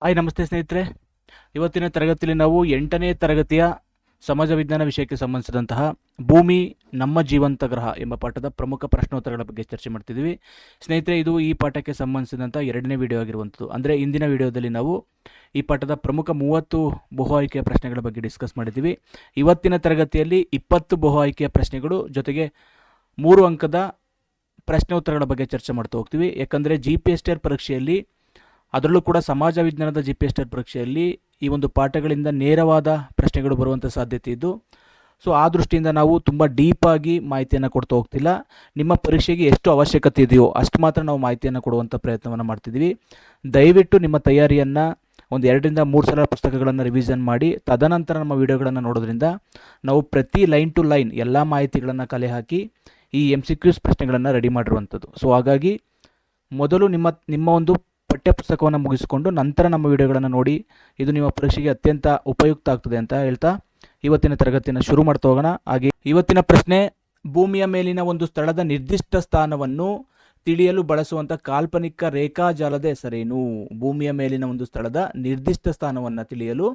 Hi ನಮಸ್ತೆ ಸ್ನೇಹಿತರೆ. ಇವತ್ತಿನ ತರಗತಿಯಲ್ಲಿ ನಾವು 8ನೇ ತರಗತಿಯ ಸಮಾಜ ವಿಜ್ಞಾನ ವಿಷಯಕ್ಕೆ ಸಂಬಂಧಿಸಿದಂತಹ ಭೂಮಿ ನಮ್ಮ ಜೀವಂತ ಗ್ರಹ ಎಂಬ ಪಾಠದ ಪ್ರಮುಖ ಪ್ರಶ್ನೋತ್ತರಗಳ ಬಗ್ಗೆ ಚರ್ಚೆ ಮಾಡ್ತಿದ್ದೀವಿ. ಸ್ನೇಹಿತರೆ, ಇದು ಈ ಪಾಠಕ್ಕೆ ಸಂಬಂಧಿಸಿದಂಥ 2ನೇ ವಿಡಿಯೋ ಆಗಿರುವಂಥದ್ದು. ಅಂದರೆ ಇಂದಿನ ವಿಡಿಯೋದಲ್ಲಿ ನಾವು ಈ ಪಾಠದ ಪ್ರಮುಖ 30 ಬಹು ಆಯ್ಕೆಯ ಪ್ರಶ್ನೆಗಳ ಬಗ್ಗೆ ಡಿಸ್ಕಸ್ ಮಾಡಿದ್ದೀವಿ. ಇವತ್ತಿನ ತರಗತಿಯಲ್ಲಿ 20 ಬಹು ಆಯ್ಕೆಯ ಪ್ರಶ್ನೆಗಳು ಜೊತೆಗೆ 3 ಅಂಕದ ಪ್ರಶ್ನೋತ್ತರಗಳ ಬಗ್ಗೆ ಚರ್ಚೆ ಮಾಡ್ತಾ ಹೋಗ್ತೀವಿ. ಯಾಕಂದರೆ GPSTR ಪರೀಕ್ಷೆಯಲ್ಲಿ, ಅದರಲ್ಲೂ ಕೂಡ ಸಮಾಜ ವಿಜ್ಞಾನದ GPSTR ಪರೀಕ್ಷೆಯಲ್ಲಿ ಈ ಒಂದು ಪಾಠಗಳಿಂದ ನೇರವಾದ ಪ್ರಶ್ನೆಗಳು ಬರುವಂಥ ಸಾಧ್ಯತೆ ಇದ್ದು, ಸೊ ಆ ದೃಷ್ಟಿಯಿಂದ ನಾವು ತುಂಬ ಡೀಪಾಗಿ ಮಾಹಿತಿಯನ್ನು ಕೊಡ್ತಾ ಹೋಗ್ತಿಲ್ಲ. ನಿಮ್ಮ ಪರೀಕ್ಷೆಗೆ ಎಷ್ಟು ಅವಶ್ಯಕತೆ ಇದೆಯೋ ಅಷ್ಟು ಮಾತ್ರ ನಾವು ಮಾಹಿತಿಯನ್ನು ಕೊಡುವಂಥ ಪ್ರಯತ್ನವನ್ನು ಮಾಡ್ತಿದ್ದೀವಿ. ದಯವಿಟ್ಟು ನಿಮ್ಮ ತಯಾರಿಯನ್ನು ಒಂದು 2 ರಿಂದ 3 ಸಲ ಪುಸ್ತಕಗಳನ್ನು ರಿವಿಷನ್ ಮಾಡಿ ತದನಂತರ ನಮ್ಮ ವಿಡಿಯೋಗಳನ್ನು ನೋಡೋದ್ರಿಂದ ನಾವು ಪ್ರತಿ ಲೈನ್ ಟು ಲೈನ್ ಎಲ್ಲ ಮಾಹಿತಿಗಳನ್ನು ಕಲೆ ಹಾಕಿ ಈ MCQs ಪ್ರಶ್ನೆಗಳನ್ನು ರೆಡಿ ಮಾಡಿರುವಂಥದ್ದು. ಸೊ ಹಾಗಾಗಿ ಮೊದಲು ನಿಮ್ಮ ಒಂದು ಪಠ್ಯಪುಸ್ತಕವನ್ನು ಮುಗಿಸಿಕೊಂಡು ನಂತರ ನಮ್ಮ ವಿಡಿಯೋಗಳನ್ನು ನೋಡಿ. ಇದು ನಿಮ್ಮ ಪರೀಕ್ಷೆಗೆ ಅತ್ಯಂತ ಉಪಯುಕ್ತ ಆಗ್ತದೆ ಅಂತ ಹೇಳ್ತಾ ಇವತ್ತಿನ ತರಗತಿಯನ್ನು ಶುರು ಮಾಡ್ತಾ ಹೋಗೋಣ. ಹಾಗೆ ಇವತ್ತಿನ ಪ್ರಶ್ನೆ, ಭೂಮಿಯ ಮೇಲಿನ ಒಂದು ಸ್ಥಳದ ನಿರ್ದಿಷ್ಟ ಸ್ಥಾನವನ್ನು ತಿಳಿಯಲು ಬಳಸುವಂಥ ಕಾಲ್ಪನಿಕ ರೇಖಾಜಾಲದ ಹೆಸರೇನು? ಭೂಮಿಯ ಮೇಲಿನ ಒಂದು ಸ್ಥಳದ ನಿರ್ದಿಷ್ಟ ಸ್ಥಾನವನ್ನು ತಿಳಿಯಲು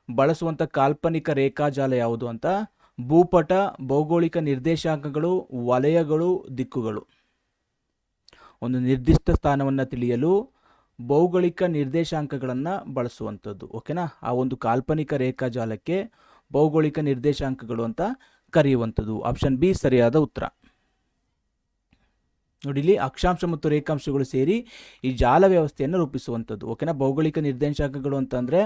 ಬಳಸುವಂಥ ಕಾಲ್ಪನಿಕ ರೇಖಾಜಾಲ ಯಾವುದು ಅಂತ. ಭೂಪಟ, ಭೌಗೋಳಿಕ ನಿರ್ದೇಶಾಂಕಗಳು, ವಲಯಗಳು, ದಿಕ್ಕುಗಳು. ಒಂದು ನಿರ್ದಿಷ್ಟ ಸ್ಥಾನವನ್ನು ತಿಳಿಯಲು ಭೌಗೋಳಿಕ ನಿರ್ದೇಶಾಂಕಗಳನ್ನು ಬಳಸುವಂಥದ್ದು. ಓಕೆನಾ? ಆ ಒಂದು ಕಾಲ್ಪನಿಕ ರೇಖಾಜಾಲಕ್ಕೆ ಭೌಗೋಳಿಕ ನಿರ್ದೇಶಾಂಕಗಳು ಅಂತ ಕರೆಯುವಂಥದ್ದು. ಆಪ್ಷನ್ ಬಿ ಸರಿಯಾದ ಉತ್ತರ. ನೋಡಿ, ಇಲ್ಲಿ ಅಕ್ಷಾಂಶ ಮತ್ತು ರೇಖಾಂಶಗಳು ಸೇರಿ ಈ ಜಾಲ ವ್ಯವಸ್ಥೆಯನ್ನು ರೂಪಿಸುವಂಥದ್ದು. ಓಕೆನಾ? ಭೌಗೋಳಿಕ ನಿರ್ದೇಶಾಂಕಗಳು ಅಂತಂದರೆ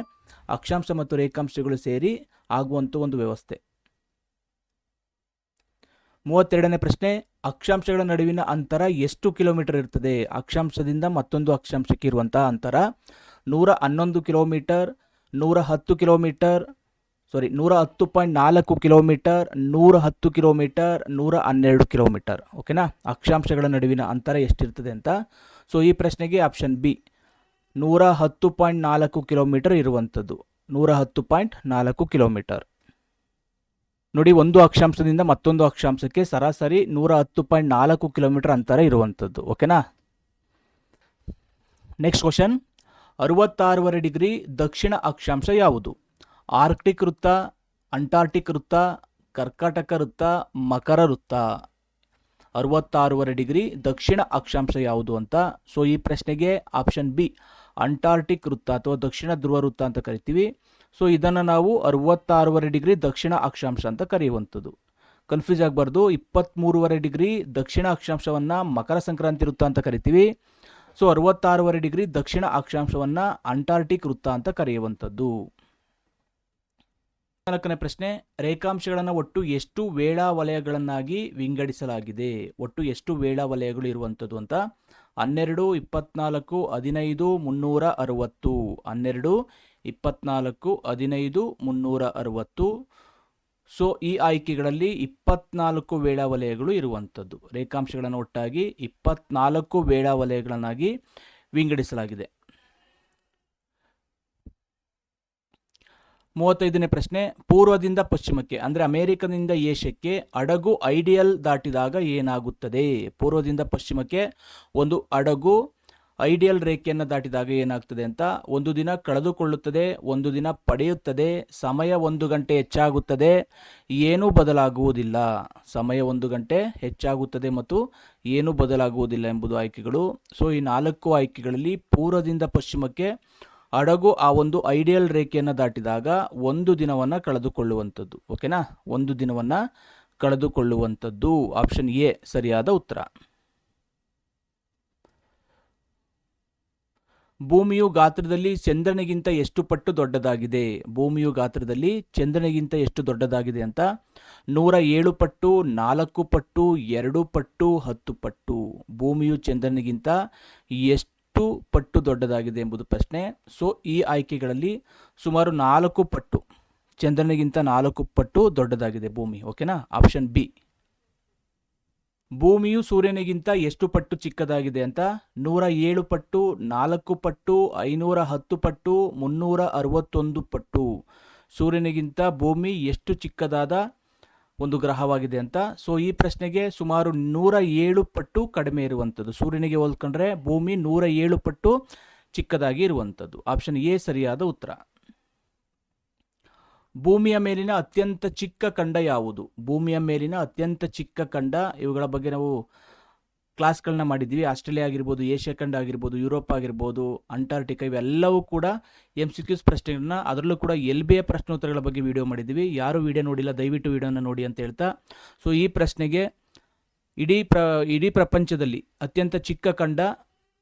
ಅಕ್ಷಾಂಶ ಮತ್ತು ರೇಖಾಂಶಗಳು ಸೇರಿ ಆಗುವಂಥ ಒಂದು ವ್ಯವಸ್ಥೆ. 32ನೇ ಪ್ರಶ್ನೆ, ಅಕ್ಷಾಂಶಗಳ ನಡುವಿನ ಅಂತರ ಎಷ್ಟು ಕಿಲೋಮೀಟರ್ ಇರ್ತದೆ? ಅಕ್ಷಾಂಶದಿಂದ ಮತ್ತೊಂದು ಅಕ್ಷಾಂಶಕ್ಕೆ ಇರುವಂತಹ ಅಂತರ 111 kilometre, 110 kilometre, 110.4 kilometre, 110 kilometre, 112 kilometre. ಓಕೆನಾ? ಅಕ್ಷಾಂಶಗಳ ನಡುವಿನ ಅಂತರ ಎಷ್ಟಿರ್ತದೆ ಅಂತ. ಸೊ ಈ ಪ್ರಶ್ನೆಗೆ ಆಪ್ಷನ್ ಬಿ 110.4 ಕಿಲೋಮೀಟರ್ ಇರುವಂಥದ್ದು. 110.4 ಕಿಲೋಮೀಟರ್. ನೋಡಿ, ಒಂದು ಅಕ್ಷಾಂಶದಿಂದ ಮತ್ತೊಂದು ಅಕ್ಷಾಂಶಕ್ಕೆ ಸರಾಸರಿ 110.4 ಕಿಲೋಮೀಟರ್ ಅಂತರ ಇರುವಂಥದ್ದು. ಓಕೆನಾ? ನೆಕ್ಸ್ಟ್ ಕ್ವಶನ್, 66.5 ಡಿಗ್ರಿ ದಕ್ಷಿಣ ಅಕ್ಷಾಂಶ ಯಾವುದು? ಆರ್ಕ್ಟಿಕ್ ವೃತ್ತ, ಅಂಟಾರ್ಟಿಕ್ ವೃತ್ತ, ಕರ್ಕಾಟಕ ವೃತ್ತ, ಮಕರ ವೃತ್ತ. 66.5 ಡಿಗ್ರಿ ದಕ್ಷಿಣ ಅಕ್ಷಾಂಶ ಯಾವುದು ಅಂತ. ಸೊ ಈ ಪ್ರಶ್ನೆಗೆ ಆಪ್ಷನ್ ಬಿ ಅಂಟಾರ್ಟಿಕ್ ವೃತ್ತ ಅಥವಾ ದಕ್ಷಿಣ ಧ್ರುವ ವೃತ್ತ ಅಂತ ಕರಿತೀವಿ. ಸೊ ಇದನ್ನು ನಾವು 66.5 ಡಿಗ್ರಿ ದಕ್ಷಿಣ ಅಕ್ಷಾಂಶ ಅಂತ ಕರೆಯುವಂಥದ್ದು. ಕನ್ಫ್ಯೂಸ್ ಆಗಬಾರ್ದು. 23.5 ಡಿಗ್ರಿ ದಕ್ಷಿಣ ಅಕ್ಷಾಂಶವನ್ನು ಮಕರ ಸಂಕ್ರಾಂತಿ ವೃತ್ತ ಅಂತ ಕರಿತೀವಿ. ಸೊ 66.5 ಡಿಗ್ರಿ ದಕ್ಷಿಣ ಅಕ್ಷಾಂಶವನ್ನು ಅಂಟಾರ್ಟಿಕ್ ವೃತ್ತ ಅಂತ ಕರೆಯುವಂಥದ್ದು. 4ನೇ ಪ್ರಶ್ನೆ, ರೇಖಾಂಶಗಳನ್ನು ಒಟ್ಟು ಎಷ್ಟು ವೇಳಾ ವಲಯಗಳನ್ನಾಗಿ ವಿಂಗಡಿಸಲಾಗಿದೆ? ಒಟ್ಟು ಎಷ್ಟು ವೇಳಾ ವಲಯಗಳು ಇರುವಂಥದ್ದು ಅಂತ. 12, 24, 15, 360. 12, 24, 15, 360. ಸೊ ಈ ಆಯ್ಕೆಗಳಲ್ಲಿ 24 ವೇಳಾ ವಲಯಗಳು ಇರುವಂಥದ್ದು. ರೇಖಾಂಶಗಳನ್ನು ಒಟ್ಟಾಗಿ 24 ವೇಳಾ ವಲಯಗಳನ್ನಾಗಿ ವಿಂಗಡಿಸಲಾಗಿದೆ. 35ನೇ ಪ್ರಶ್ನೆ, ಪೂರ್ವದಿಂದ ಪಶ್ಚಿಮಕ್ಕೆ ಅಂದರೆ ಅಮೆರಿಕದಿಂದ ಏಷ್ಯಕ್ಕೆ ಹಡಗು ಐಡಿಯಲ್ ದಾಟಿದಾಗ ಏನಾಗುತ್ತದೆ? ಪೂರ್ವದಿಂದ ಪಶ್ಚಿಮಕ್ಕೆ ಒಂದು ಹಡಗು ಐಡಿಯಲ್ ರೇಖೆಯನ್ನು ದಾಟಿದಾಗ ಏನಾಗ್ತದೆ ಅಂತ. 1 ದಿನ ಕಳೆದುಕೊಳ್ಳುತ್ತದೆ, 1 ದಿನ ಪಡೆಯುತ್ತದೆ, ಸಮಯ 1 ಗಂಟೆ ಹೆಚ್ಚಾಗುತ್ತದೆ, ಏನೂ ಬದಲಾಗುವುದಿಲ್ಲ. ಸಮಯ 1 ಗಂಟೆ ಹೆಚ್ಚಾಗುತ್ತದೆ ಮತ್ತು ಏನೂ ಬದಲಾಗುವುದಿಲ್ಲ ಎಂಬುದು ಆಯ್ಕೆಗಳು. ಸೊ ಈ 4 ಆಯ್ಕೆಗಳಲ್ಲಿ ಪೂರ್ವದಿಂದ ಪಶ್ಚಿಮಕ್ಕೆ ಹಡಗು ಆ ಒಂದು ಐಡಿಯಲ್ ರೇಖೆಯನ್ನು ದಾಟಿದಾಗ 1 ದಿನವನ್ನು ಕಳೆದುಕೊಳ್ಳುವಂಥದ್ದು. ಓಕೆನಾ? 1 ದಿನವನ್ನು ಕಳೆದುಕೊಳ್ಳುವಂಥದ್ದು. ಆಪ್ಷನ್ ಎ ಸರಿಯಾದ ಉತ್ತರ. ಭೂಮಿಯು ಗಾತ್ರದಲ್ಲಿ ಚಂದ್ರನಿಗಿಂತ ಎಷ್ಟು ಪಟ್ಟು ದೊಡ್ಡದಾಗಿದೆ? ಭೂಮಿಯು ಗಾತ್ರದಲ್ಲಿ ಚಂದ್ರನಿಗಿಂತ ಎಷ್ಟು ದೊಡ್ಡದಾಗಿದೆ ಅಂತ. 107 ಪಟ್ಟು, 4 ಪಟ್ಟು, 2 ಪಟ್ಟು, 10 ಪಟ್ಟು. ಭೂಮಿಯು ಚಂದ್ರನಿಗಿಂತ ಎಷ್ಟು ಪಟ್ಟು ದೊಡ್ಡದಾಗಿದೆ ಎಂಬುದು ಪ್ರಶ್ನೆ. ಸೊ ಈ ಆಯ್ಕೆಗಳಲ್ಲಿ ಸುಮಾರು 4 ಪಟ್ಟು, ಚಂದ್ರನಿಗಿಂತ 4 ಪಟ್ಟು ದೊಡ್ಡದಾಗಿದೆ ಭೂಮಿ. ಓಕೆನಾ? Option B. ಭೂಮಿಯು ಸೂರ್ಯನಿಗಿಂತ ಎಷ್ಟು ಪಟ್ಟು ಚಿಕ್ಕದಾಗಿದೆ ಅಂತ. 107 ಪಟ್ಟು, 4 ಪಟ್ಟು, 510 ಪಟ್ಟು, 361 ಪಟ್ಟು. ಸೂರ್ಯನಿಗಿಂತ ಭೂಮಿ ಎಷ್ಟು ಚಿಕ್ಕದಾದ ಒಂದು ಗ್ರಹವಾಗಿದೆ ಅಂತ. ಸೊ ಈ ಪ್ರಶ್ನೆಗೆ ಸುಮಾರು 107 ಪಟ್ಟು ಕಡಿಮೆ ಇರುವಂಥದ್ದು. ಸೂರ್ಯನಿಗೆ ಹೋಲಿಕೊಂಡ್ರೆ ಭೂಮಿ 107 ಪಟ್ಟು ಚಿಕ್ಕದಾಗಿ ಇರುವಂಥದ್ದು. ಆಪ್ಷನ್ ಎ ಸರಿಯಾದ ಉತ್ತರ. ಭೂಮಿಯ ಮೇಲಿನ ಅತ್ಯಂತ ಚಿಕ್ಕ ಖಂಡ ಯಾವುದು? ಭೂಮಿಯ ಮೇಲಿನ ಅತ್ಯಂತ ಚಿಕ್ಕ ಖಂಡ, ಇವುಗಳ ಬಗ್ಗೆ ನಾವು ಕ್ಲಾಸ್ಗಳನ್ನ ಮಾಡಿದ್ದೀವಿ. ಆಸ್ಟ್ರೇಲಿಯಾ ಆಗಿರ್ಬೋದು, ಏಷ್ಯಾ ಖಂಡ ಆಗಿರ್ಬೋದು, ಯುರೋಪ್ ಆಗಿರ್ಬೋದು, ಅಂಟಾರ್ಟಿಕಾ, ಇವೆಲ್ಲವೂ ಕೂಡ MCQs ಪ್ರಶ್ನೆಗಳನ್ನ, ಅದರಲ್ಲೂ ಕೂಡ LBA ಪ್ರಶ್ನೋತ್ತರಗಳ ಬಗ್ಗೆ ವಿಡಿಯೋ ಮಾಡಿದ್ದೀವಿ. ಯಾರು ವಿಡಿಯೋ ನೋಡಿಲ್ಲ ದಯವಿಟ್ಟು ವಿಡಿಯೋನ ನೋಡಿ ಅಂತ ಹೇಳ್ತಾ, ಸೊ ಈ ಪ್ರಶ್ನೆಗೆ ಇಡೀ ಪ್ರಪಂಚದಲ್ಲಿ ಅತ್ಯಂತ ಚಿಕ್ಕ ಖಂಡ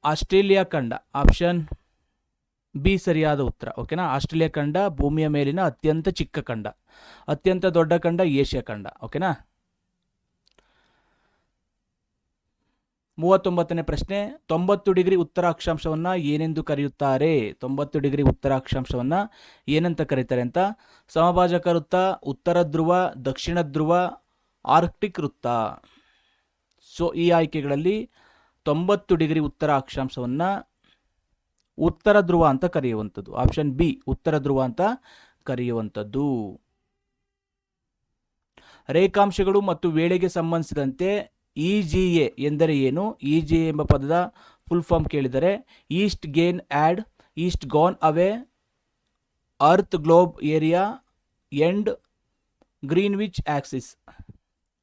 ಆಸ್ಟ್ರೇಲಿಯಾ ಖಂಡ. ಆಪ್ಷನ್ ಬಿ ಸರಿಯಾದ ಉತ್ತರ. ಓಕೆನಾ? ಆಸ್ಟ್ರೇಲಿಯಾ ಖಂಡ ಭೂಮಿಯ ಮೇಲಿನ ಅತ್ಯಂತ ಚಿಕ್ಕ ಖಂಡ. ಅತ್ಯಂತ ದೊಡ್ಡ ಖಂಡ ಏಷ್ಯಾ ಖಂಡ. ಓಕೆನಾ? 39ನೇ ಪ್ರಶ್ನೆ, 90 ಡಿಗ್ರಿ ಉತ್ತರ ಅಕ್ಷಾಂಶವನ್ನು ಏನೆಂದು ಕರೆಯುತ್ತಾರೆ? 90 ಡಿಗ್ರಿ ಉತ್ತರ ಅಕ್ಷಾಂಶವನ್ನು ಏನಂತ ಕರೀತಾರೆ ಅಂತ. ಸಮಭಾಜಕ ವೃತ್ತ, ಉತ್ತರ ಧ್ರುವ, ದಕ್ಷಿಣ ಧ್ರುವ, ಆರ್ಕ್ಟಿಕ್ ವೃತ್ತ. ಸೊ ಈ ಆಯ್ಕೆಗಳಲ್ಲಿ 90 ಡಿಗ್ರಿ ಉತ್ತರ ಅಕ್ಷಾಂಶವನ್ನು ಉತ್ತರ ಧ್ರುವ ಅಂತ ಕರೆಯುವಂಥದ್ದು. ಆಪ್ಷನ್ ಬಿ ಉತ್ತರ ಧ್ರುವ ಅಂತ ಕರೆಯುವಂಥದ್ದು. ರೇಖಾಂಶಗಳು ಮತ್ತು ವೇಳೆಗೆ ಸಂಬಂಧಿಸಿದಂತೆ EGA ಎಂದರೆ ಏನು? EGA ಎಂಬ ಪದದ ಫುಲ್ ಫಾರ್ಮ್ ಕೇಳಿದರೆ east gain add, east gone away, earth globe area, end Greenwich axis.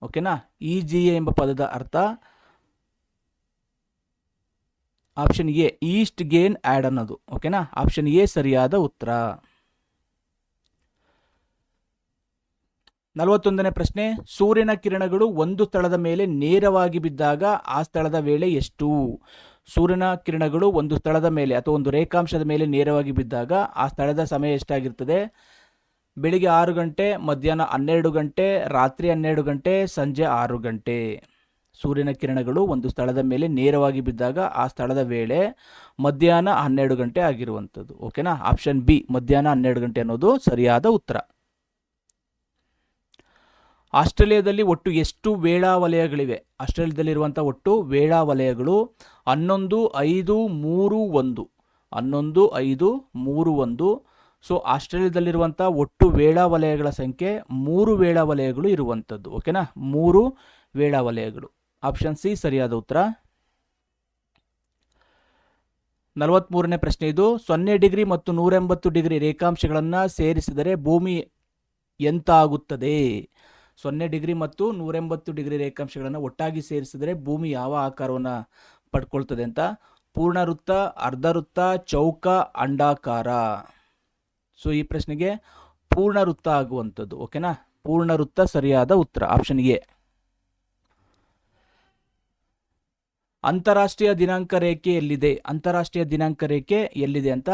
ಓಕೆನಾ? EGA ಎಂಬ ಪದದ ಅರ್ಥ option A east gain add ಅನ್ನೋದು. ಓಕೆನಾ? ಆಪ್ಷನ್ ಎ ಸರಿಯಾದ ಉತ್ತರ. 41ನೇ ಪ್ರಶ್ನೆ, ಸೂರ್ಯನ ಕಿರಣಗಳು ಒಂದು ಸ್ಥಳದ ಮೇಲೆ ನೇರವಾಗಿ ಬಿದ್ದಾಗ ಆ ಸ್ಥಳದ ವೇಳೆ ಎಷ್ಟು? ಸೂರ್ಯನ ಕಿರಣಗಳು ಒಂದು ಸ್ಥಳದ ಮೇಲೆ ಅಥವಾ ಒಂದು ರೇಖಾಂಶದ ಮೇಲೆ ನೇರವಾಗಿ ಬಿದ್ದಾಗ ಆ ಸ್ಥಳದ ಸಮಯ ಎಷ್ಟಾಗಿರ್ತದೆ? ಬೆಳಿಗ್ಗೆ 6 ಗಂಟೆ, ಮಧ್ಯಾಹ್ನ 12 ಗಂಟೆ, ರಾತ್ರಿ 12 ಗಂಟೆ, ಸಂಜೆ 6 ಗಂಟೆ. ಸೂರ್ಯನ ಕಿರಣಗಳು ಒಂದು ಸ್ಥಳದ ಮೇಲೆ ನೇರವಾಗಿ ಬಿದ್ದಾಗ ಆ ಸ್ಥಳದ ವೇಳೆ ಮಧ್ಯಾಹ್ನ 12 ಗಂಟೆ ಆಗಿರುವಂಥದ್ದು. ಓಕೆನಾ? ಆಪ್ಷನ್ ಬಿ ಮಧ್ಯಾಹ್ನ 12 ಗಂಟೆ ಅನ್ನೋದು ಸರಿಯಾದ ಉತ್ತರ. ಆಸ್ಟ್ರೇಲಿಯಾದಲ್ಲಿ ಒಟ್ಟು ಎಷ್ಟು ವೇಳಾ ವಲಯಗಳಿವೆ? ಆಸ್ಟ್ರೇಲಿಯಾದಲ್ಲಿರುವಂಥ ಒಟ್ಟು ವೇಳಾ ವಲಯಗಳು 11, 5, 3, 1. 11, 5, 3, 1. ಸೊ ಆಸ್ಟ್ರೇಲಿಯಾದಲ್ಲಿರುವಂಥ ಒಟ್ಟು ವೇಳಾ ವಲಯಗಳ ಸಂಖ್ಯೆ 3 ವೇಳಾ ವಲಯಗಳು ಇರುವಂಥದ್ದು. ಓಕೆನಾ? 3 ವೇಳಾ ವಲಯಗಳು. ಆಪ್ಷನ್ ಸಿ ಸರಿಯಾದ ಉತ್ತರ. 43ನೇ ಪ್ರಶ್ನೆ ಇದು. 0 ಡಿಗ್ರಿ ಮತ್ತು 180 ಡಿಗ್ರಿ ರೇಖಾಂಶಗಳನ್ನು ಸೇರಿಸಿದರೆ ಭೂಮಿ ಎಂತ ಆಗುತ್ತದೆ? 0 ಡಿಗ್ರಿ ಮತ್ತು 180 ಡಿಗ್ರಿ ರೇಖಾಂಶಗಳನ್ನು ಒಟ್ಟಾಗಿ ಸೇರಿಸಿದರೆ ಭೂಮಿ ಯಾವ ಆಕಾರವನ್ನು ಪಡ್ಕೊಳ್ತದೆ ಅಂತ. ಪೂರ್ಣ ವೃತ್ತ, ಅರ್ಧ ವೃತ್ತ, ಚೌಕ, ಅಂಡಾಕಾರ. ಸೊ ಈ ಪ್ರಶ್ನೆಗೆ ಪೂರ್ಣ ವೃತ್ತ ಆಗುವಂಥದ್ದು. ಓಕೆನಾ? ಪೂರ್ಣ ವೃತ್ತ ಸರಿಯಾದ ಉತ್ತರ. Option A. ಅಂತಾರಾಷ್ಟ್ರೀಯ ದಿನಾಂಕ ರೇಖೆ ಎಲ್ಲಿದೆ? ಅಂತಾರಾಷ್ಟ್ರೀಯ ದಿನಾಂಕ ರೇಖೆ ಎಲ್ಲಿದೆ ಅಂತ.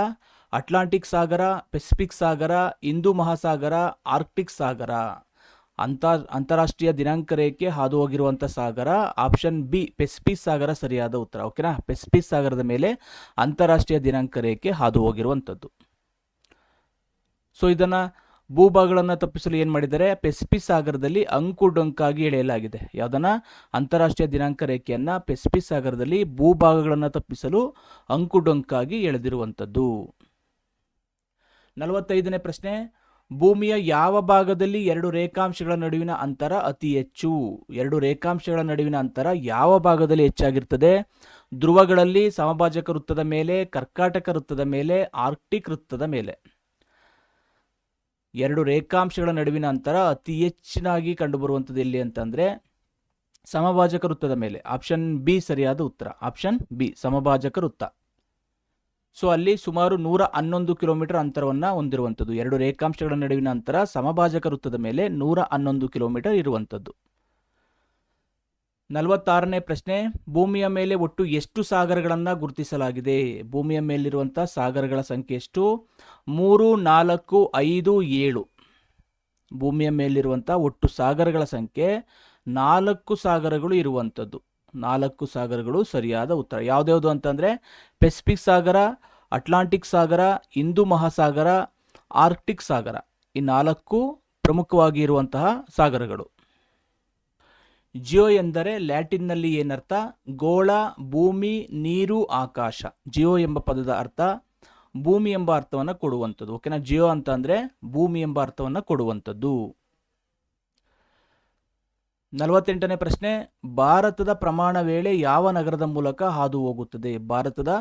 ಅಟ್ಲಾಂಟಿಕ್ ಸಾಗರ, ಪೆಸಿಫಿಕ್ ಸಾಗರ, ಹಿಂದೂ ಮಹಾಸಾಗರ, ಆರ್ಕ್ಟಿಕ್ ಸಾಗರ. ಅಂತಾರಾಷ್ಟ್ರೀಯ ದಿನಾಂಕ ರೇಖೆ ಹಾದು ಹೋಗಿರುವಂಥ ಸಾಗರ ಆಪ್ಷನ್ ಬಿ ಪೆಸಿಫಿಕ್ ಸಾಗರ ಸರಿಯಾದ ಉತ್ತರ. ಓಕೆನಾ? ಪೆಸಿಫಿಕ್ ಸಾಗರದ ಮೇಲೆ ಅಂತಾರಾಷ್ಟ್ರೀಯ ದಿನಾಂಕ ರೇಖೆ ಹಾದು ಹೋಗಿರುವಂಥದ್ದು. ಸೊ ಇದನ್ನು ಭೂಭಾಗಗಳನ್ನು ತಪ್ಪಿಸಲು ಏನು ಮಾಡಿದ್ದಾರೆ? ಪೆಸಿಫಿಕ್ ಸಾಗರದಲ್ಲಿ ಅಂಕುಡೊಂಕಾಗಿ ಎಳೆಯಲಾಗಿದೆ. ಯಾವುದನ್ನ? ಅಂತಾರಾಷ್ಟ್ರೀಯ ದಿನಾಂಕ ರೇಖೆಯನ್ನು ಪೆಸಿಫಿಕ್ ಸಾಗರದಲ್ಲಿ ಭೂಭಾಗಗಳನ್ನು ತಪ್ಪಿಸಲು ಅಂಕುಡೊಂಕಾಗಿ ಎಳೆದಿರುವಂಥದ್ದು. 45ನೇ ಪ್ರಶ್ನೆ, ಭೂಮಿಯ ಯಾವ ಭಾಗದಲ್ಲಿ 2 ರೇಖಾಂಶಗಳ ನಡುವಿನ ಅಂತರ ಅತಿ ಹೆಚ್ಚು? 2 ರೇಖಾಂಶಗಳ ನಡುವಿನ ಅಂತರ ಯಾವ ಭಾಗದಲ್ಲಿ ಹೆಚ್ಚಾಗಿರ್ತದೆ? ಧ್ರುವಗಳಲ್ಲಿ, ಸಮಭಾಜಕ ವೃತ್ತದ ಮೇಲೆ, ಕರ್ಕಾಟಕ ವೃತ್ತದ ಮೇಲೆ, ಆರ್ಕ್ಟಿಕ್ ವೃತ್ತದ ಮೇಲೆ. 2 ರೇಖಾಂಶಗಳ ನಡುವಿನ ಅಂತರ ಅತಿ ಹೆಚ್ಚಿನಾಗಿ ಕಂಡುಬರುವಂಥದ್ದು ಎಲ್ಲಿ ಅಂತಂದರೆ ಸಮಭಾಜಕ ವೃತ್ತದ ಮೇಲೆ. ಆಪ್ಷನ್ ಬಿ ಸರಿಯಾದ ಉತ್ತರ. ಆಪ್ಷನ್ ಬಿ ಸಮಭಾಜಕ ವೃತ್ತ. ಸೊ ಅಲ್ಲಿ ಸುಮಾರು 111 ಕಿಲೋಮೀಟರ್ ಅಂತರವನ್ನು ಹೊಂದಿರುವಂಥದ್ದು. 2 ರೇಖಾಂಶಗಳ ನಡುವಿನ ಅಂತರ ಸಮಭಾಜಕ ವೃತ್ತದ ಮೇಲೆ 111 ಕಿಲೋಮೀಟರ್ ಇರುವಂಥದ್ದು. 46ನೇ ಪ್ರಶ್ನೆ, ಭೂಮಿಯ ಮೇಲೆ ಒಟ್ಟು ಎಷ್ಟು ಸಾಗರಗಳನ್ನು ಗುರುತಿಸಲಾಗಿದೆ? ಭೂಮಿಯ ಮೇಲಿರುವಂಥ ಸಾಗರಗಳ ಸಂಖ್ಯೆ ಎಷ್ಟು? 3, 4, 5, 7. ಭೂಮಿಯ ಮೇಲಿರುವಂಥ ಒಟ್ಟು ಸಾಗರಗಳ ಸಂಖ್ಯೆ 4 ಸಾಗರಗಳು ಇರುವಂಥದ್ದು. 4 ಸಾಗರಗಳು ಸರಿಯಾದ ಉತ್ತರ. ಯಾವುದ್ಯಾವುದು ಅಂತಂದರೆ ಪೆಸಿಫಿಕ್ ಸಾಗರ, ಅಟ್ಲಾಂಟಿಕ್ ಸಾಗರ, ಹಿಂದೂ ಮಹಾಸಾಗರ, ಆರ್ಕ್ಟಿಕ್ ಸಾಗರ. ಈ 4 ಪ್ರಮುಖವಾಗಿ ಇರುವಂತಹ ಸಾಗರಗಳು. ಜಿಯೋ ಎಂದರೆ ಲ್ಯಾಟಿನ್ನಲ್ಲಿ ಏನರ್ಥ? ಗೋಳ, ಭೂಮಿ, ನೀರು, ಆಕಾಶ. ಜಿಯೋ ಎಂಬ ಪದದ ಅರ್ಥ ಭೂಮಿ ಎಂಬ ಅರ್ಥವನ್ನು ಕೊಡುವಂಥದ್ದು. ಓಕೆನಾ? ಜಿಯೋ ಅಂತ ಅಂದರೆ ಭೂಮಿ ಎಂಬ ಅರ್ಥವನ್ನು ಕೊಡುವಂಥದ್ದು. 48ನೇ ಪ್ರಶ್ನೆ, ಭಾರತದ ಪ್ರಮಾಣ ವೇಳೆ ಯಾವ ನಗರದ ಮೂಲಕ ಹಾದು ಹೋಗುತ್ತದೆ? ಭಾರತದ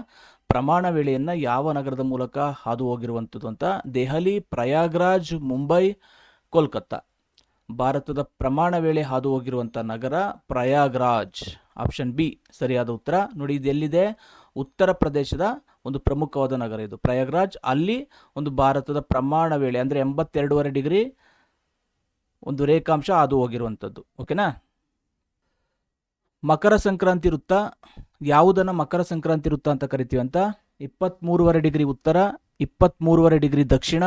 ಪ್ರಮಾಣ ವೇಳೆಯನ್ನು ಯಾವ ನಗರದ ಮೂಲಕ ಹಾದು ಹೋಗಿರುವಂಥದ್ದು ಅಂತ. ದೆಹಲಿ, ಪ್ರಯಾಗ್ರಾಜ್, ಮುಂಬೈ, ಕೋಲ್ಕತ್ತಾ. ಭಾರತದ ಪ್ರಮಾಣ ವೇಳೆ ಹಾದು ಹೋಗಿರುವಂಥ ನಗರ ಪ್ರಯಾಗ್ರಾಜ್. ಆಪ್ಷನ್ ಬಿ ಸರಿಯಾದ ಉತ್ತರ. ನೋಡಿ, ಇದು ಎಲ್ಲಿದೆ? ಉತ್ತರ ಪ್ರದೇಶದ ಒಂದು ಪ್ರಮುಖವಾದ ನಗರ ಇದು ಪ್ರಯಾಗ್ರಾಜ್. ಅಲ್ಲಿ ಒಂದು ಭಾರತದ ಪ್ರಮಾಣ ವೇಳೆ ಅಂದರೆ 82.5 ಡಿಗ್ರಿ ಒಂದು ರೇಖಾಂಶ ಹಾದು ಹೋಗಿರುವಂಥದ್ದು. ಓಕೆನಾ. ಮಕರ ಸಂಕ್ರಾಂತಿ ವೃತ್ತ ಯಾವುದನ್ನು ಮಕರ ಸಂಕ್ರಾಂತಿ ವೃತ್ತ ಅಂತ ಕರಿತೀವಿ ಅಂತ? 23.5 ಡಿಗ್ರಿ ಉತ್ತರ, 23.5 ಡಿಗ್ರಿ ದಕ್ಷಿಣ,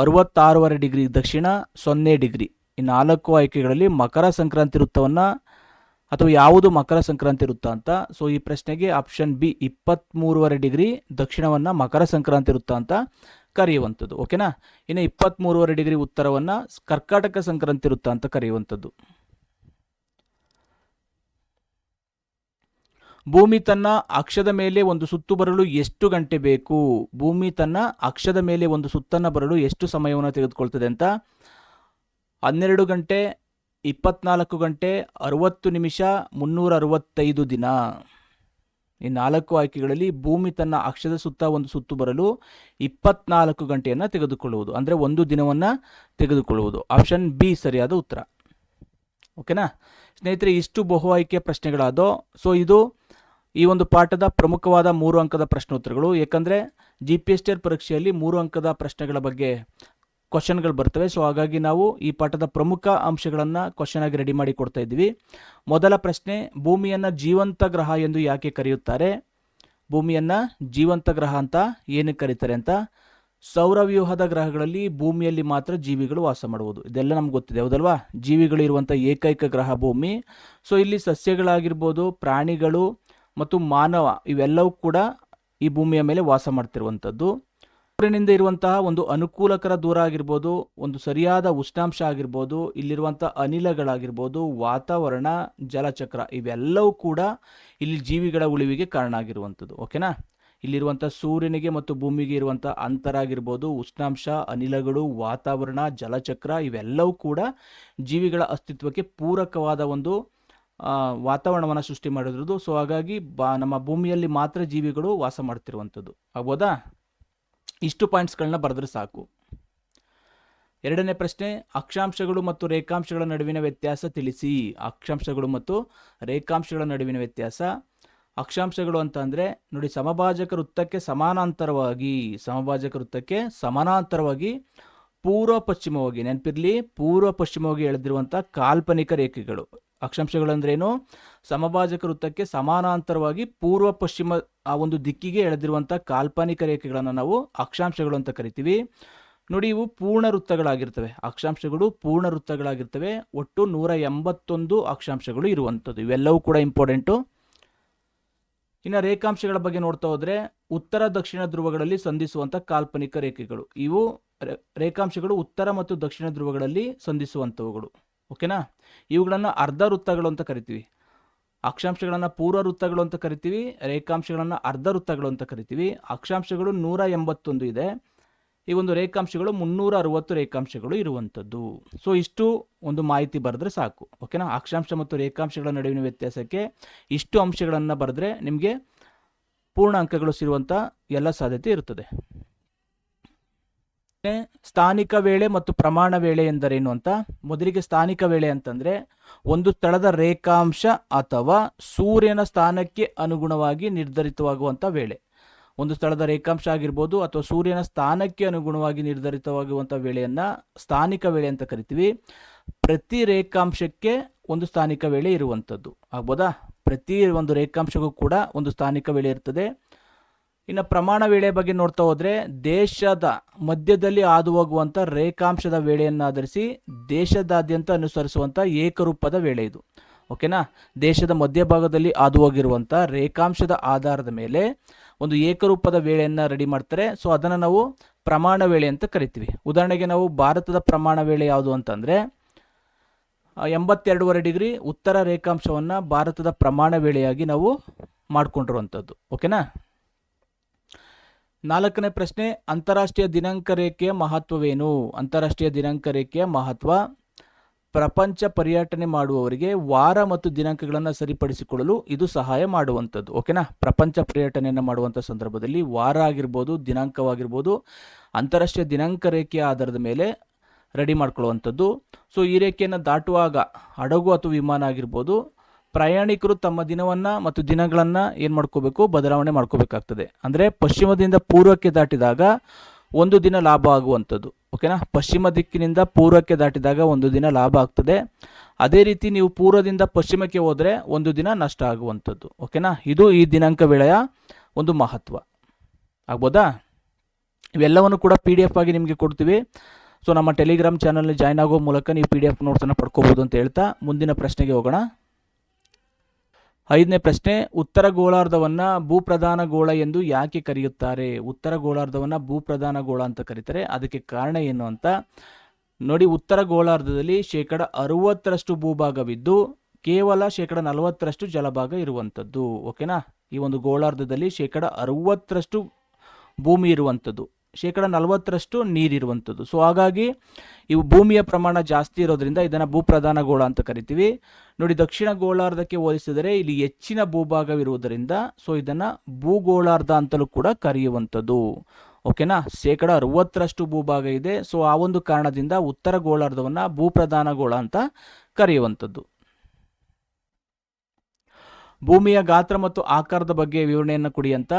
66.5 ಡಿಗ್ರಿ ದಕ್ಷಿಣ, 0 ಡಿಗ್ರಿ. ಈ 4 ಆಯ್ಕೆಗಳಲ್ಲಿ ಮಕರ ಸಂಕ್ರಾಂತಿ ವೃತ್ತವನ್ನು ಅಥವಾ ಯಾವುದು ಮಕರ ಸಂಕ್ರಾಂತಿ ವೃತ್ತ ಅಂತ. ಸೊ ಈ ಪ್ರಶ್ನೆಗೆ ಆಪ್ಷನ್ ಬಿ 23.5 ಡಿಗ್ರಿ ದಕ್ಷಿಣವನ್ನು ಮಕರ ಸಂಕ್ರಾಂತಿ ವೃತ್ತ ಅಂತ ಕರೆಯುವಂಥದ್ದು. ಓಕೆನಾ. ಇನ್ನು 23.5 ಡಿಗ್ರಿ ಉತ್ತರವನ್ನು ಕರ್ಕಾಟಕ ಸಂಕ್ರಾಂತಿ ವೃತ್ತ ಅಂತ ಕರೆಯುವಂಥದ್ದು. ಭೂಮಿ ತನ್ನ ಅಕ್ಷದ ಮೇಲೆ ಒಂದು ಸುತ್ತು ಬರಲು ಎಷ್ಟು ಗಂಟೆ ಬೇಕು? ಭೂಮಿ ತನ್ನ ಅಕ್ಷದ ಮೇಲೆ ಒಂದು ಸುತ್ತನ್ನು ಬರಲು ಎಷ್ಟು ಸಮಯವನ್ನು ತೆಗೆದುಕೊಳ್ತದೆ ಅಂತ? 12 ಗಂಟೆ, 24 ಗಂಟೆ, 60 ನಿಮಿಷ, 365 ದಿನ. ಈ 4 ಆಯ್ಕೆಗಳಲ್ಲಿ ಭೂಮಿ ತನ್ನ ಅಕ್ಷದ ಸುತ್ತ ಒಂದು ಸುತ್ತು ಬರಲು 24 ಗಂಟೆಯನ್ನು ತೆಗೆದುಕೊಳ್ಳುವುದು, ಅಂದರೆ ಒಂದು ದಿನವನ್ನು ತೆಗೆದುಕೊಳ್ಳುವುದು. ಆಪ್ಷನ್ ಬಿ ಸರಿಯಾದ ಉತ್ತರ. ಓಕೆನಾ ಸ್ನೇಹಿತರೆ, ಇಷ್ಟು ಬಹು ಆಯ್ಕೆ ಪ್ರಶ್ನೆಗಳಾದೋ. ಸೊ ಇದು ಈ ಒಂದು ಪಾಠದ ಪ್ರಮುಖವಾದ 3 ಅಂಕದ ಪ್ರಶ್ನೋತ್ತರಗಳು. ಏಕೆಂದರೆ GPST ಪರೀಕ್ಷೆಯಲ್ಲಿ 3 ಅಂಕದ ಪ್ರಶ್ನೆಗಳ ಬಗ್ಗೆ ಕ್ವಶನ್ಗಳು ಬರ್ತವೆ. ಸೊ ಹಾಗಾಗಿ ನಾವು ಈ ಪಾಠದ ಪ್ರಮುಖ ಅಂಶಗಳನ್ನು ಕ್ವಶನ್ ಆಗಿ ರೆಡಿ ಮಾಡಿ ಕೊಡ್ತಾ ಇದ್ದೀವಿ. ಮೊದಲ ಪ್ರಶ್ನೆ, ಭೂಮಿಯನ್ನು ಜೀವಂತ ಗ್ರಹ ಎಂದು ಯಾಕೆ ಕರೆಯುತ್ತಾರೆ? ಭೂಮಿಯನ್ನು ಜೀವಂತ ಗ್ರಹ ಅಂತ ಏನಕ್ಕೆ ಕರೀತಾರೆ ಅಂತ. ಸೌರವ್ಯೂಹದ ಗ್ರಹಗಳಲ್ಲಿ ಭೂಮಿಯಲ್ಲಿ ಮಾತ್ರ ಜೀವಿಗಳು ವಾಸ ಮಾಡುವುದು, ಇದೆಲ್ಲ ನಮ್ಗೆ ಗೊತ್ತಿದೆ ಹೌದಲ್ವಾ. ಜೀವಿಗಳು ಇರುವಂಥ ಏಕೈಕ ಗ್ರಹ ಭೂಮಿ. ಸೊ ಇಲ್ಲಿ ಸಸ್ಯಗಳಾಗಿರ್ಬೋದು, ಪ್ರಾಣಿಗಳು ಮತ್ತು ಮಾನವ ಇವೆಲ್ಲವೂ ಕೂಡ ಈ ಭೂಮಿಯ ಮೇಲೆ ವಾಸ ಮಾಡ್ತಿರುವಂಥದ್ದು. ಸೂರ್ಯನಿಂದ ಇರುವಂತಹ ಒಂದು ಅನುಕೂಲಕರ ದೂರ ಆಗಿರ್ಬೋದು, ಒಂದು ಸರಿಯಾದ ಉಷ್ಣಾಂಶ ಆಗಿರ್ಬೋದು, ಇಲ್ಲಿರುವಂಥ ಅನಿಲಗಳಾಗಿರ್ಬೋದು, ವಾತಾವರಣ, ಜಲಚಕ್ರ ಇವೆಲ್ಲವೂ ಕೂಡ ಇಲ್ಲಿ ಜೀವಿಗಳ ಉಳಿವಿಗೆ ಕಾರಣ ಆಗಿರುವಂಥದ್ದು. ಓಕೆನಾ. ಇಲ್ಲಿರುವಂಥ ಸೂರ್ಯನಿಗೆ ಮತ್ತು ಭೂಮಿಗೆ ಇರುವಂಥ ಅಂತರ ಆಗಿರ್ಬೋದು, ಉಷ್ಣಾಂಶ, ಅನಿಲಗಳು, ವಾತಾವರಣ, ಜಲಚಕ್ರ ಇವೆಲ್ಲವೂ ಕೂಡ ಜೀವಿಗಳ ಅಸ್ತಿತ್ವಕ್ಕೆ ಪೂರಕವಾದ ಒಂದು ವಾತಾವರಣವನ್ನು ಸೃಷ್ಟಿ ಮಾಡಿರೋದು. ಸೊ ಹಾಗಾಗಿ ನಮ್ಮ ಭೂಮಿಯಲ್ಲಿ ಮಾತ್ರ ಜೀವಿಗಳು ವಾಸ ಮಾಡ್ತಿರುವಂಥದ್ದು. ಆಗ್ಬೋದಾ? ಇಷ್ಟು ಪಾಯಿಂಟ್ಸ್ಗಳನ್ನ ಬರೆದ್ರೆ ಸಾಕು. ಎರಡನೇ ಪ್ರಶ್ನೆ, ಅಕ್ಷಾಂಶಗಳು ಮತ್ತು ರೇಖಾಂಶಗಳ ನಡುವಿನ ವ್ಯತ್ಯಾಸ ತಿಳಿಸಿ. ಅಕ್ಷಾಂಶಗಳು ಮತ್ತು ರೇಖಾಂಶಗಳ ನಡುವಿನ ವ್ಯತ್ಯಾಸ. ಅಕ್ಷಾಂಶಗಳು ಅಂತ ಅಂದರೆ ನೋಡಿ, ಸಮಭಾಜಕ ವೃತ್ತಕ್ಕೆ ಸಮಾನಾಂತರವಾಗಿ ಪೂರ್ವ ಪಶ್ಚಿಮವಾಗಿ, ನೆನಪಿರಲಿ, ಪೂರ್ವ ಪಶ್ಚಿಮವಾಗಿ ಎಳೆದಿರುವಂಥ ಕಾಲ್ಪನಿಕ ರೇಖೆಗಳು. ಅಕ್ಷಾಂಶಗಳು ಅಂದ್ರೇನು? ಸಮಭಾಜಕ ವೃತ್ತಕ್ಕೆ ಸಮಾನಾಂತರವಾಗಿ ಪೂರ್ವ ಪಶ್ಚಿಮ ಆ ಒಂದು ದಿಕ್ಕಿಗೆ ಎಳೆದಿರುವಂಥ ಕಾಲ್ಪನಿಕ ರೇಖೆಗಳನ್ನು ನಾವು ಅಕ್ಷಾಂಶಗಳು ಅಂತ ಕರಿತೀವಿ. ನೋಡಿ, ಇವು ಪೂರ್ಣ ವೃತ್ತಗಳಾಗಿರ್ತವೆ. ಅಕ್ಷಾಂಶಗಳು ಪೂರ್ಣ ವೃತ್ತಗಳಾಗಿರ್ತವೆ. ಒಟ್ಟು 181 ಅಕ್ಷಾಂಶಗಳು ಇರುವಂಥದ್ದು. ಇವೆಲ್ಲವೂ ಕೂಡ ಇಂಪಾರ್ಟೆಂಟು. ಇನ್ನು ರೇಖಾಂಶಗಳ ಬಗ್ಗೆ ನೋಡ್ತಾ ಹೋದರೆ, ಉತ್ತರ ದಕ್ಷಿಣ ಧ್ರುವಗಳಲ್ಲಿ ಸಂಧಿಸುವಂಥ ಕಾಲ್ಪನಿಕ ರೇಖೆಗಳು. ಇವು ರೇಖಾಂಶಗಳು ಉತ್ತರ ಮತ್ತು ದಕ್ಷಿಣ ಧ್ರುವಗಳಲ್ಲಿ ಸಂಧಿಸುವಂಥವುಗಳು. ಓಕೆನಾ. ಇವುಗಳನ್ನು ಅರ್ಧ ವೃತ್ತಗಳು ಅಂತ ಕರಿತೀವಿ. ಅಕ್ಷಾಂಶಗಳನ್ನು ಪೂರ್ವ ವೃತ್ತಗಳು ಅಂತ ಕರಿತೀವಿ, ರೇಖಾಂಶಗಳನ್ನು ಅರ್ಧ ವೃತ್ತಗಳು ಅಂತ ಕರಿತೀವಿ. ಅಕ್ಷಾಂಶಗಳು 181 ಇದೆ. ಈ ಒಂದು ರೇಖಾಂಶಗಳು 360 ರೇಖಾಂಶಗಳು ಇರುವಂಥದ್ದು. ಸೊ ಇಷ್ಟು ಒಂದು ಮಾಹಿತಿ ಬರೆದ್ರೆ ಸಾಕು. ಓಕೆನಾ. ಅಕ್ಷಾಂಶ ಮತ್ತು ರೇಖಾಂಶಗಳ ನಡುವಿನ ವ್ಯತ್ಯಾಸಕ್ಕೆ ಇಷ್ಟು ಅಂಶಗಳನ್ನು ಬರೆದ್ರೆ ನಿಮಗೆ ಪೂರ್ಣ ಅಂಕಗಳು ಸಿಗುವಂಥ ಎಲ್ಲ ಸಾಧ್ಯತೆ ಇರುತ್ತದೆ. ಸ್ಥಾನಿಕ ವೇಳೆ ಮತ್ತು ಪ್ರಮಾಣ ವೇಳೆ ಎಂದರೇನು ಅಂತ. ಮೊದಲಿಗೆ ಸ್ಥಾನಿಕ ವೇಳೆ ಅಂತಂದ್ರೆ ಒಂದು ಸ್ಥಳದ ರೇಖಾಂಶ ಅಥವಾ ಸೂರ್ಯನ ಸ್ಥಾನಕ್ಕೆ ಅನುಗುಣವಾಗಿ ನಿರ್ಧರಿತವಾಗುವಂಥ ವೇಳೆ. ಒಂದು ಸ್ಥಳದ ರೇಖಾಂಶ ಆಗಿರ್ಬೋದು ಅಥವಾ ಸೂರ್ಯನ ಸ್ಥಾನಕ್ಕೆ ಅನುಗುಣವಾಗಿ ನಿರ್ಧರಿತವಾಗುವಂಥ ವೇಳೆಯನ್ನು ಸ್ಥಾನಿಕ ವೇಳೆ ಅಂತ ಕರಿತೀವಿ. ಪ್ರತಿ ರೇಖಾಂಶಕ್ಕೆ ಒಂದು ಸ್ಥಾನಿಕ ವೇಳೆ ಇರುವಂಥದ್ದು. ಆಗ್ಬೋದಾ? ಪ್ರತಿ ಒಂದು ರೇಖಾಂಶಕ್ಕೂ ಕೂಡ ಒಂದು ಸ್ಥಾನಿಕ ವೇಳೆ ಇರ್ತದೆ. ಇನ್ನು ಪ್ರಮಾಣ ವೇಳೆ ಬಗ್ಗೆ ನೋಡ್ತಾ ಹೋದರೆ, ದೇಶದ ಮಧ್ಯದಲ್ಲಿ ಹಾದು ಹೋಗುವಂಥ ರೇಖಾಂಶದ ವೇಳೆಯನ್ನು ಆಧರಿಸಿ ದೇಶದಾದ್ಯಂತ ಅನುಸರಿಸುವಂಥ ಏಕರೂಪದ ವೇಳೆ ಇದು. ಓಕೆನಾ. ದೇಶದ ಮಧ್ಯಭಾಗದಲ್ಲಿ ಹಾದು ಹೋಗಿರುವಂಥ ರೇಖಾಂಶದ ಆಧಾರದ ಮೇಲೆ ಒಂದು ಏಕರೂಪದ ವೇಳೆಯನ್ನು ರೆಡಿ ಮಾಡ್ತಾರೆ. ಸೊ ಅದನ್ನು ನಾವು ಪ್ರಮಾಣ ವೇಳೆ ಅಂತ ಕರಿತೀವಿ. ಉದಾಹರಣೆಗೆ ನಾವು ಭಾರತದ ಪ್ರಮಾಣ ವೇಳೆ ಯಾವುದು ಅಂತಂದರೆ 82.5 ಡಿಗ್ರಿ ಉತ್ತರ ರೇಖಾಂಶವನ್ನು ಭಾರತದ ಪ್ರಮಾಣ ವೇಳೆಯಾಗಿ ನಾವು ಮಾಡಿಕೊಂಡಿರುವಂಥದ್ದು. ಓಕೆನಾ. 4ನೇ ಪ್ರಶ್ನೆ, ಅಂತಾರಾಷ್ಟ್ರೀಯ ದಿನಾಂಕ ರೇಖೆಯ ಮಹತ್ವವೇನು? ಅಂತಾರಾಷ್ಟ್ರೀಯ ದಿನಾಂಕ ರೇಖೆಯ ಮಹತ್ವ. ಪ್ರಪಂಚ ಪರ್ಯಟನೆ ಮಾಡುವವರಿಗೆ ವಾರ ಮತ್ತು ದಿನಾಂಕಗಳನ್ನು ಸರಿಪಡಿಸಿಕೊಳ್ಳಲು ಇದು ಸಹಾಯ ಮಾಡುವಂಥದ್ದು. ಓಕೆನಾ, ಪ್ರಪಂಚ ಪರ್ಯಟನೆಯನ್ನು ಮಾಡುವಂಥ ಸಂದರ್ಭದಲ್ಲಿ ವಾರ ಆಗಿರ್ಬೋದು, ದಿನಾಂಕವಾಗಿರ್ಬೋದು, ಅಂತಾರಾಷ್ಟ್ರೀಯ ದಿನಾಂಕ ರೇಖೆಯ ಆಧಾರದ ಮೇಲೆ ರೆಡಿ ಮಾಡ್ಕೊಳ್ಳುವಂಥದ್ದು. ಸೊ ಈ ರೇಖೆಯನ್ನು ದಾಟುವಾಗ ಹಡಗು ಅಥವಾ ವಿಮಾನ ಆಗಿರ್ಬೋದು, ಪ್ರಯಾಣಿಕರು ತಮ್ಮ ದಿನವನ್ನು ಮತ್ತು ದಿನಗಳನ್ನು ಏನು ಮಾಡ್ಕೋಬೇಕು, ಬದಲಾವಣೆ ಮಾಡ್ಕೋಬೇಕಾಗ್ತದೆ. ಅಂದರೆ ಪಶ್ಚಿಮದಿಂದ ಪೂರ್ವಕ್ಕೆ ದಾಟಿದಾಗ ಒಂದು ದಿನ ಲಾಭ ಆಗುವಂಥದ್ದು. ಓಕೆನಾ, ಪಶ್ಚಿಮ ದಿಕ್ಕಿನಿಂದ ಪೂರ್ವಕ್ಕೆ ದಾಟಿದಾಗ ಒಂದು ದಿನ ಲಾಭ ಆಗ್ತದೆ. ಅದೇ ರೀತಿ ನೀವು ಪೂರ್ವದಿಂದ ಪಶ್ಚಿಮಕ್ಕೆ ಹೋದರೆ ಒಂದು ದಿನ ನಷ್ಟ ಆಗುವಂಥದ್ದು. ಓಕೆನಾ, ಇದು ಈ ದಿನಾಂಕ ವೇಳೆಯ ಒಂದು ಮಹತ್ವ. ಆಗ್ಬೋದಾ? ಇವೆಲ್ಲವನ್ನು ಕೂಡ PDF ಆಗಿ ನಿಮಗೆ ಕೊಡ್ತೀವಿ. ಸೊ ನಮ್ಮ ಟೆಲಿಗ್ರಾಮ್ ಚಾನಲ್ನಲ್ಲಿ ಜಾಯ್ನ್ ಆಗೋ ಮೂಲಕ ನೀವು PDF ನೋಟ್ಸನ್ನು ಪಡ್ಕೋಬೋದು ಅಂತ ಹೇಳ್ತಾ ಮುಂದಿನ ಪ್ರಶ್ನೆಗೆ ಹೋಗೋಣ. 5ನೇ ಪ್ರಶ್ನೆ, ಉತ್ತರ ಗೋಳಾರ್ಧವನ್ನು ಭೂಪ್ರಧಾನ ಗೋಳ ಎಂದು ಯಾಕೆ ಕರೆಯುತ್ತಾರೆ? ಉತ್ತರ ಗೋಳಾರ್ಧವನ್ನು ಭೂಪ್ರಧಾನ ಗೋಳ ಅಂತ ಕರೀತಾರೆ. ಅದಕ್ಕೆ ಕಾರಣ ಏನು ಅಂತ ನೋಡಿ. ಉತ್ತರ ಗೋಳಾರ್ಧದಲ್ಲಿ 60% ಭೂಭಾಗವಿದ್ದು ಕೇವಲ 40% ಜಲಭಾಗ ಇರುವಂಥದ್ದು. ಓಕೆನಾ, ಈ ಒಂದು ಗೋಳಾರ್ಧದಲ್ಲಿ 60% ಭೂಮಿ ಇರುವಂಥದ್ದು, 40% ನೀರಿರುವಂಥದ್ದು. ಸೊ ಹಾಗಾಗಿ ಇವು ಭೂಮಿಯ ಪ್ರಮಾಣ ಜಾಸ್ತಿ ಇರೋದ್ರಿಂದ ಇದನ್ನು ಭೂಪ್ರಧಾನ ಗೋಳ ಅಂತ ಕರಿತೀವಿ. ನೋಡಿ, ದಕ್ಷಿಣ ಗೋಳಾರ್ಧಕ್ಕೆ ಹೋಲಿಸಿದರೆ ಇಲ್ಲಿ ಹೆಚ್ಚಿನ ಭೂಭಾಗವಿರುವುದರಿಂದ ಸೊ ಇದನ್ನು ಭೂಗೋಳಾರ್ಧ ಅಂತಲೂ ಕೂಡ ಕರೆಯುವಂಥದ್ದು. ಓಕೆನಾ, 60% ಭೂಭಾಗ ಇದೆ. ಸೊ ಆ ಒಂದು ಕಾರಣದಿಂದ ಉತ್ತರ ಗೋಳಾರ್ಧವನ್ನು ಭೂಪ್ರಧಾನ ಗೋಳ ಅಂತ ಕರೆಯುವಂಥದ್ದು. ಭೂಮಿಯ ಗಾತ್ರ ಮತ್ತು ಆಕಾರದ ಬಗ್ಗೆ ವಿವರಣೆಯನ್ನು ಕೊಡಿ ಅಂತ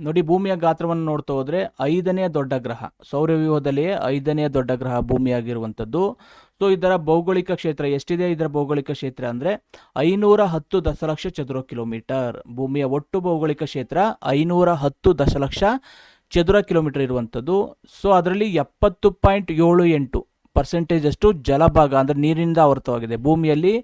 ನೋಡಿ. ಭೂಮಿಯ ಗಾತ್ರವನ್ನು ನೋಡ್ತಾ ಹೋದರೆ 5ನೇ ದೊಡ್ಡ ಗ್ರಹ, ಸೌರವ್ಯೂಹದಲ್ಲಿಯೇ 5ನೇ ದೊಡ್ಡ ಗ್ರಹ ಭೂಮಿಯಾಗಿರುವಂಥದ್ದು. ಸೊ ಇದರ ಭೌಗೋಳಿಕ ಕ್ಷೇತ್ರ ಎಷ್ಟಿದೆ? ಇದರ ಭೌಗೋಳಿಕ ಕ್ಷೇತ್ರ ಅಂದರೆ 510 ದಶಲಕ್ಷ ಚದುರ ಕಿಲೋಮೀಟರ್. ಭೂಮಿಯ ಒಟ್ಟು ಭೌಗೋಳಿಕ ಕ್ಷೇತ್ರ 510 ದಶಲಕ್ಷ ಚದುರ ಕಿಲೋಮೀಟರ್ ಇರುವಂಥದ್ದು. ಸೊ ಅದರಲ್ಲಿ 70.78% ಅಷ್ಟು ಜಲಭಾಗ ಅಂದರೆ ನೀರಿನಿಂದ ಆವೃತವಾಗಿದೆ. ಭೂಮಿಯಲ್ಲಿ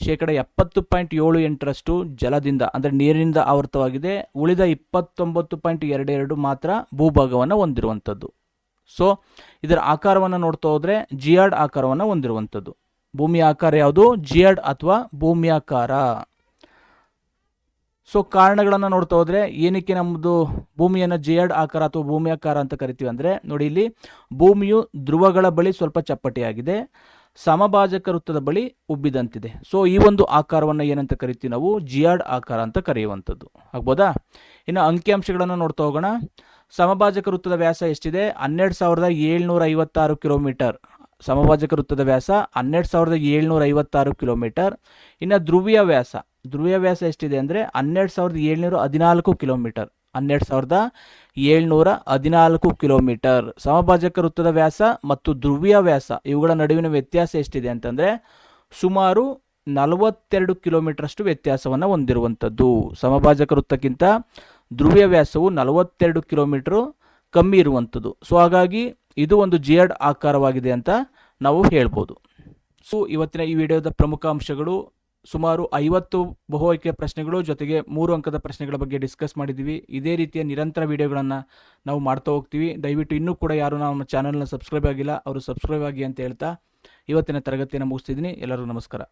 70.78% ಜಲದಿಂದ ಅಂದರೆ ನೀರಿನಿಂದ ಆವೃತವಾಗಿದೆ. ಉಳಿದ 29.22 ಮಾತ್ರ ಭೂಭಾಗವನ್ನು ಹೊಂದಿರುವಂಥದ್ದು. ಸೊ ಇದರ ಆಕಾರವನ್ನು ನೋಡ್ತಾ ಹೋದರೆ ಜಿಯಾರ್ಡ್ ಆಕಾರವನ್ನು ಹೊಂದಿರುವಂಥದ್ದು. ಭೂಮಿಯ ಆಕಾರ ಯಾವುದು? ಜಿಯಾರ್ಡ್ ಅಥವಾ ಭೂಮಿಯಾಕಾರ. ಸೊ ಕಾರಣಗಳನ್ನು ನೋಡ್ತಾ ಹೋದರೆ ಏನಕ್ಕೆ ನಮ್ಮದು ಭೂಮಿಯನ್ನು ಜಿಯಾರ್ಡ್ ಆಕಾರ ಅಥವಾ ಭೂಮಿಯಾಕಾರ ಅಂತ ಕರಿತೀವಿ ಅಂದರೆ ನೋಡಿ, ಇಲ್ಲಿ ಭೂಮಿಯು ಧ್ರುವಗಳ ಬಳಿ ಸ್ವಲ್ಪ ಚಪ್ಪಟೆಯಾಗಿದೆ, ಸಮಭಾಜಕ ವೃತ್ತದ ಬಳಿ ಉಬ್ಬಿದಂತಿದೆ. ಸೊ ಈ ಒಂದು ಆಕಾರವನ್ನು ಏನಂತ ಕರಿತೀವಿ ನಾವು? ಜಿಯಾರ್ಡ್ ಆಕಾರ ಅಂತ ಕರೆಯುವಂಥದ್ದು. ಆಗ್ಬೋದಾ? ಇನ್ನು ಅಂಕಿಅಂಶಗಳನ್ನು ನೋಡ್ತಾ ಹೋಗೋಣ. ಸಮಭಾಜಕ ವೃತ್ತದ ವ್ಯಾಸ ಎಷ್ಟಿದೆ? 12,756 ಕಿಲೋಮೀಟರ್. ಸಮಭಾಜಕ ವೃತ್ತದ ವ್ಯಾಸ 12,756 ಕಿಲೋಮೀಟರ್. ಇನ್ನು ಧ್ರುವೀಯ ವ್ಯಾಸ ಎಷ್ಟಿದೆ ಅಂದರೆ 12,714 ಕಿಲೋಮೀಟರ್. 12,714 ಕಿಲೋಮೀಟರ್. ಸಮಭಾಜಕ ವೃತ್ತದ ವ್ಯಾಸ ಮತ್ತು ಧ್ರುವೀಯ ವ್ಯಾಸ ಇವುಗಳ ನಡುವಿನ ವ್ಯತ್ಯಾಸ ಎಷ್ಟಿದೆ ಅಂತಂದರೆ ಸುಮಾರು 42 ಕಿಲೋಮೀಟರ್ ಅಷ್ಟು ವ್ಯತ್ಯಾಸವನ್ನು ಹೊಂದಿರುವಂಥದ್ದು. ಸಮಭಾಜಕ ವೃತ್ತಕ್ಕಿಂತ ಧ್ರುವೀಯ ವ್ಯಾಸವು 42 ಕಿಲೋಮೀಟರ್ ಕಮ್ಮಿ ಇರುವಂಥದ್ದು. ಸೊ ಹಾಗಾಗಿ ಇದು ಒಂದು ಜಿಯಾರ್ಡ್ ಆಕಾರವಾಗಿದೆ ಅಂತ ನಾವು ಹೇಳ್ಬೋದು. ಸೊ ಇವತ್ತಿನ ಈ ವಿಡಿಯೋದ ಪ್ರಮುಖ ಅಂಶಗಳು ಸುಮಾರು 50 ಬಹು ಆಯ್ಕೆಯ ಪ್ರಶ್ನೆಗಳು ಜೊತೆಗೆ 3 ಅಂಕದ ಪ್ರಶ್ನೆಗಳ ಬಗ್ಗೆ ಡಿಸ್ಕಸ್ ಮಾಡಿದ್ದೀವಿ. ಇದೇ ರೀತಿಯ ನಿರಂತರ ವಿಡಿಯೋಗಳನ್ನು ನಾವು ಮಾಡ್ತಾ ಹೋಗ್ತೀವಿ. ದಯವಿಟ್ಟು ಇನ್ನೂ ಕೂಡ ಯಾರು ನಮ್ಮ ಚಾನಲ್ನ ಸಬ್ಸ್ಕ್ರೈಬ್ ಆಗಿಲ್ಲ ಅವರು ಸಬ್ಸ್ಕ್ರೈಬ್ ಆಗಿ ಅಂತ ಹೇಳ್ತಾ ಇವತ್ತಿನ ತರಗತಿಯನ್ನು ಮುಗಿಸ್ತಿದ್ದೀನಿ. ಎಲ್ಲರಿಗೂ ನಮಸ್ಕಾರ.